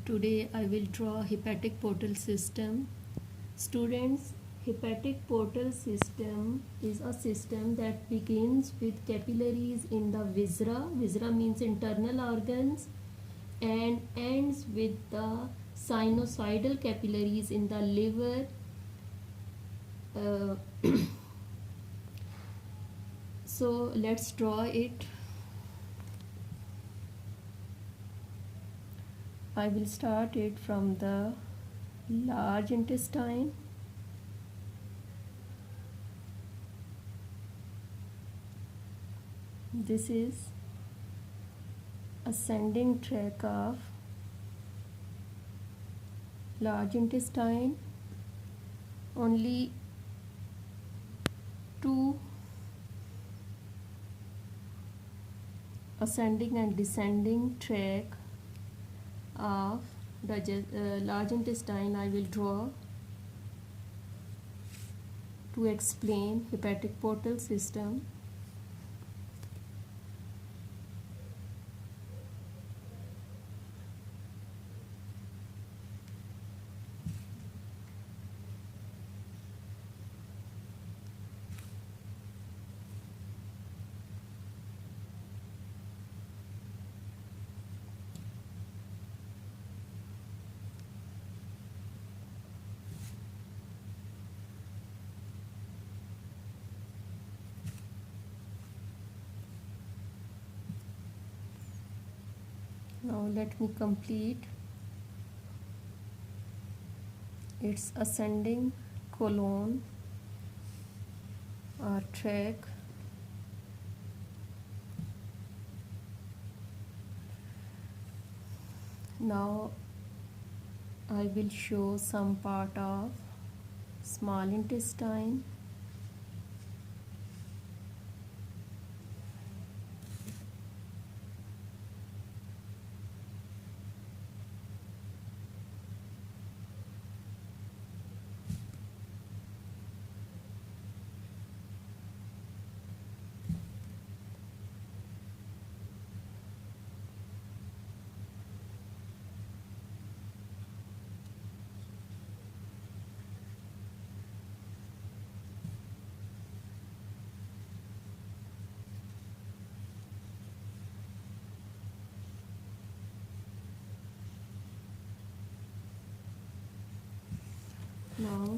Today I will draw hepatic portal system. Students, hepatic portal system is a system that begins with capillaries in the viscera. Viscera means internal organs, and ends with the sinusoidal capillaries in the liver. Uh, so let's draw it. I will start it from the large intestine. This is ascending tract of large intestine. Only two ascending and descending tract of large intestine I will draw to explain hepatic portal system. Now let me complete its ascending colon or tract. Now I will show some part of small intestine. Now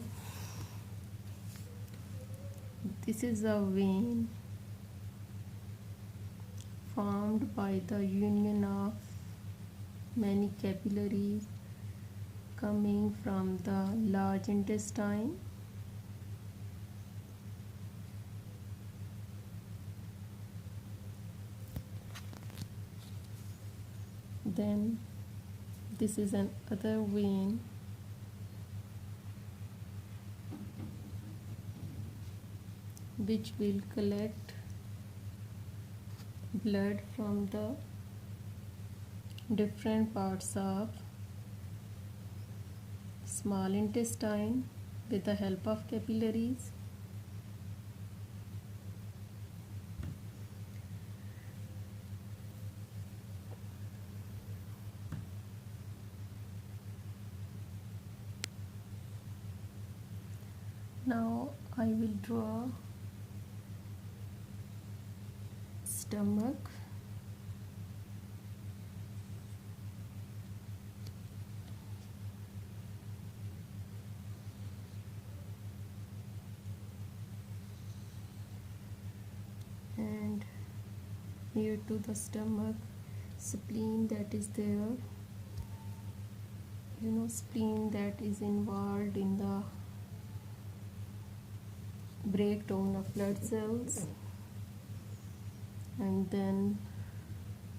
this is a vein formed by the union of many capillaries coming from the large intestine. Then this is another vein which will collect blood from the different parts of small intestine with the help of capillaries. Now I will draw stomach. And near to the stomach, spleen that is there. Spleen that is involved in the breakdown of blood cells. And then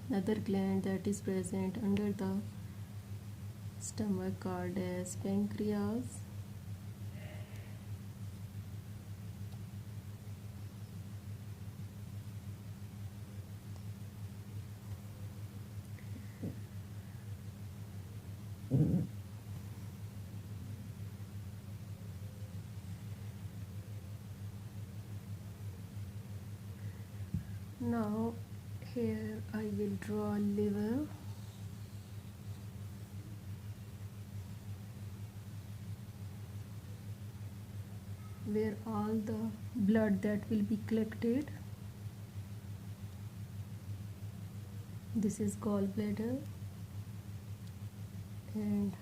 another gland that is present under the stomach called as pancreas. Now here I will draw liver. where all the blood that will be collected. This is gallbladder, and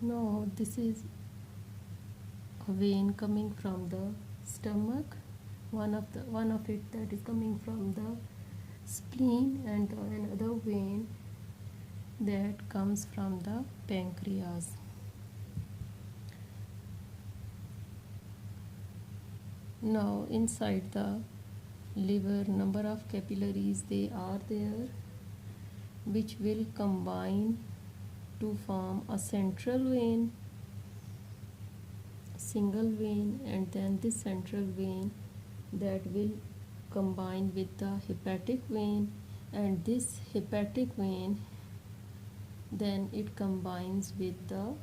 now this is a vein coming from the stomach, one of it that is coming from the spleen, and another vein that comes from the pancreas. Now inside the liver, number of capillaries they are there, which will combine to form a central vein, single vein, and then this central vein that will combine with the hepatic vein, and this hepatic vein then it combines with the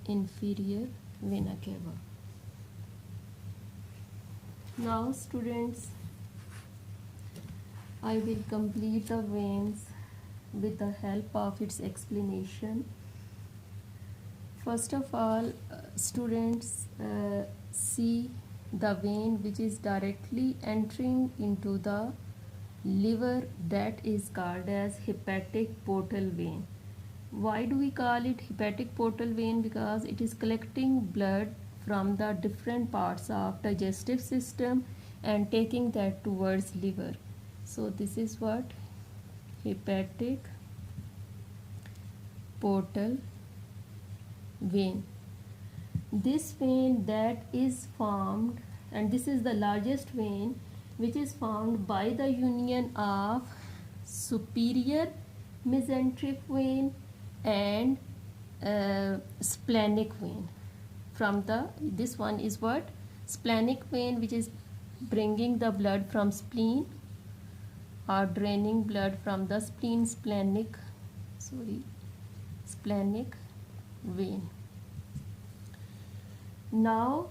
inferior vena cava. Now students, I will complete the veins with the help of its explanation. First of all, students, see the vein which is directly entering into the liver, that is called as hepatic portal vein. Why do we call it hepatic portal vein? Because it is collecting blood from the different parts of digestive system and taking that towards liver. So this is what hepatic portal vein. This vein that is formed, and this is the largest vein, which is formed by the union of superior mesenteric vein and splenic vein. From this one is what? Splenic vein, which is bringing the blood from spleen or draining blood from the spleen, splenic vein. Now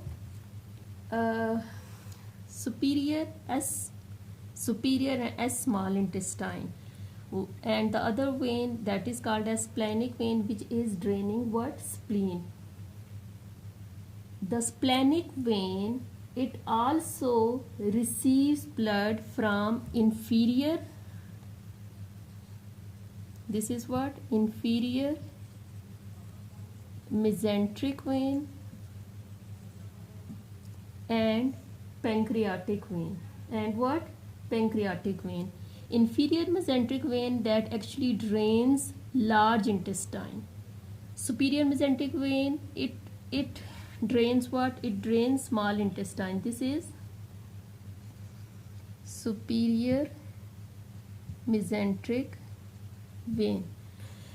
superior and S small intestine, and the other vein that is called as splenic vein, which is draining what? Spleen. The splenic vein, it also receives blood from inferior, this is what? Inferior mesenteric vein and pancreatic vein. And what? Pancreatic vein. Inferior mesenteric vein that actually drains large intestine. Superior mesenteric vein, it drains what? It drains small intestine. This is superior mesenteric vein,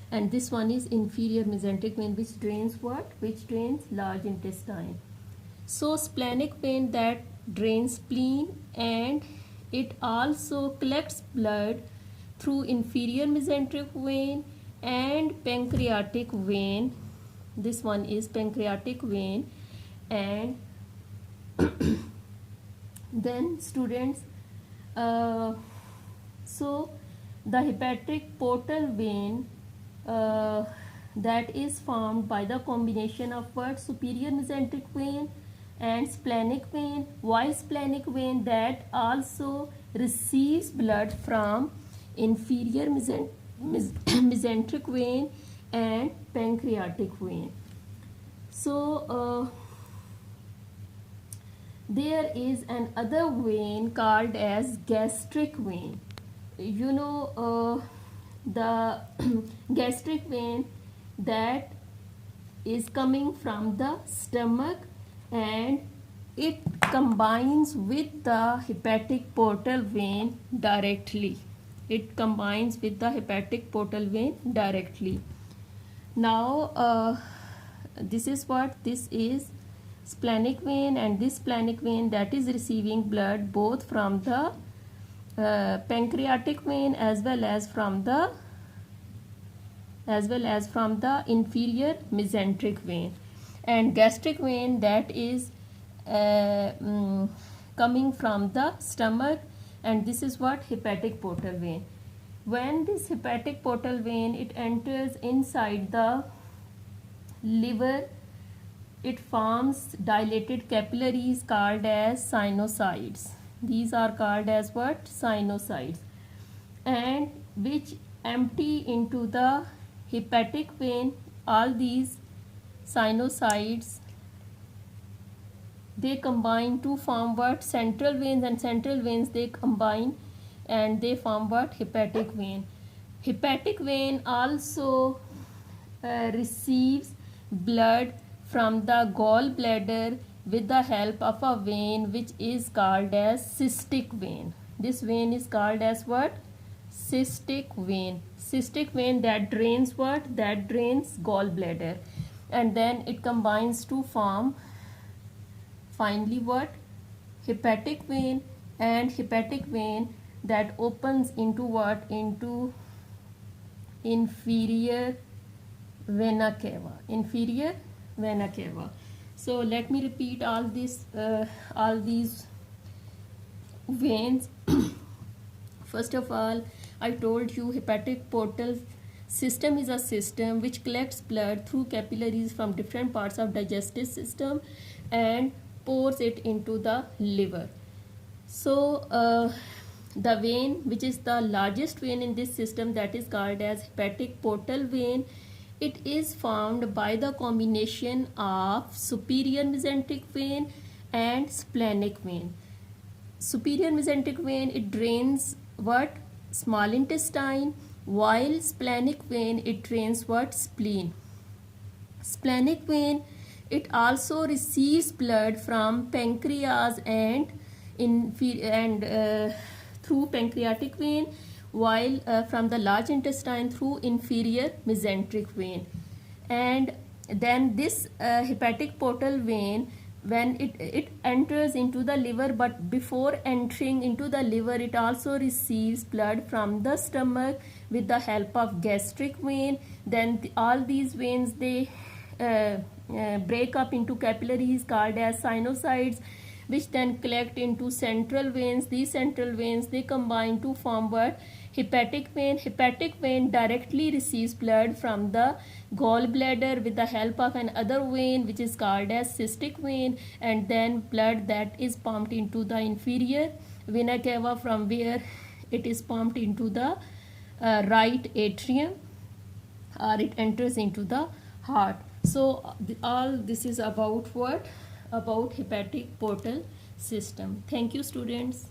and this one is inferior mesenteric vein, which drains what? Which drains large intestine. So splenic vein that drains spleen, and it also collects blood through inferior mesenteric vein and pancreatic vein. This one is pancreatic vein. And then students, so the hepatic portal vein that is formed by the combination of what? Superior mesenteric vein and splenic vein. Why splenic vein? That also receives blood from inferior mesenteric vein and pancreatic vein. So there is another vein called as gastric vein. You know, the gastric vein that is coming from the stomach, and it combines with the hepatic portal vein directly. It combines with the hepatic portal vein directly. Now this is what? This is splenic vein, and this splenic vein that is receiving blood both from the pancreatic vein as well as from the as well as from the inferior mesenteric vein, and gastric vein that is coming from the stomach, and this is what hepatic portal vein. When this hepatic portal vein it enters inside the liver, it forms dilated capillaries called as sinusoids. These are called as what? Sinusoids, and which empty into the hepatic vein. All these sinusoids, they combine to form what? Central veins, and central veins they combine and they form what? Hepatic vein. Hepatic vein also receives blood from the gallbladder with the help of a vein which is called as cystic vein. This vein is called as what? Cystic vein. Cystic vein that drains what? That drains gallbladder, and then it combines to form finally what? Hepatic vein, and hepatic vein that opens into what? Into inferior vena cava. Inferior vena cava. So let me repeat all these veins. First of all, I told you hepatic portal system is a system which collects blood through capillaries from different parts of digestive system and pours it into the liver. So the vein which is the largest vein in this system, that is called as hepatic portal vein, it is formed by the combination of superior mesenteric vein and splenic vein. Superior mesenteric vein, it drains what? Small intestine, while splenic vein it drains what? Spleen. Splenic vein, it also receives blood from pancreas and through pancreatic vein, while from the large intestine through inferior mesenteric vein. And then this hepatic portal vein, when it enters into the liver, but before entering into the liver it also receives blood from the stomach with the help of gastric vein. Then all these veins, they break up into capillaries called as sinusoids, which then collect into central veins. These central veins, they combine to form what? Hepatic vein. Hepatic vein directly receives blood from the gallbladder with the help of another vein which is called as cystic vein, and then blood that is pumped into the inferior vena cava, from where it is pumped into the right atrium, or it enters into the heart. So all this is about what? About hepatic portal system. Thank you, students.